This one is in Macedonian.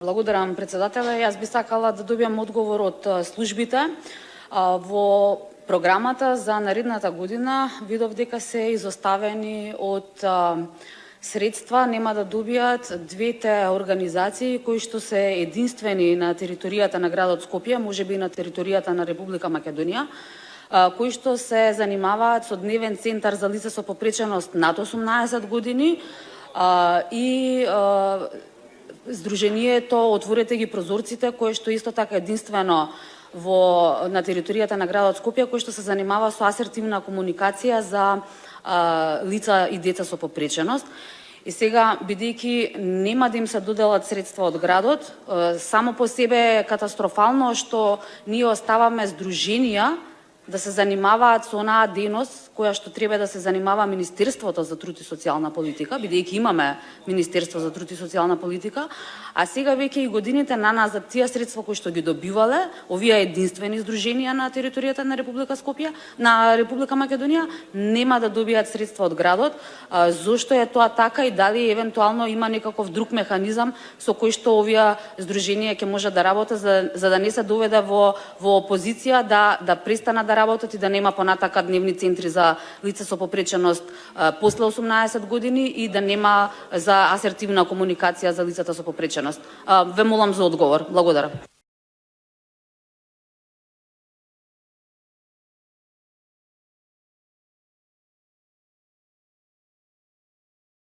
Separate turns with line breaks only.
Благодарам, председателе. Јас би сакала да добиам одговор од службите. Во програмата за наредната година видов дека се изоставени од средства, нема да добијат двете организации кои што се единствени на територијата на градот Скопје, можеби и на територијата на Република Македонија, кои што се занимаваат со дневен центар за лица со попреченост над 18 години и Сдруженијето Отворете ги прозорците, кое што исто така единствено на територијата на градот Скопје, кој што се занимава со асертивна комуникација за лица и деца со попреченост. И сега, бидејќи нема да им се доделат средства од градот, само по себе е катастрофално што ние оставаме здруженија да се занимаваат со онаа дејност која што треба да се занимава Министерството за труд и социјална политика, бидејќи имаме Министерство за труд и социјална политика, а сега веќе и годините на нас за тие средства кои што ги добивале, овие единствени здруженија на територијата на Република Скопје, на Република Македонија, нема да добијат средства од градот. Зошто е тоа така и дали евентуално има некаков друг механизам со кој што овие здруженија ќе може да работат за да не се доведе во опозиција да престанат да работат и да нема понатака дневни центри за лица со попреченост после 18 години и да нема за асертивна комуникација за лицата со попреченост. Ве молам за одговор. Благодарам.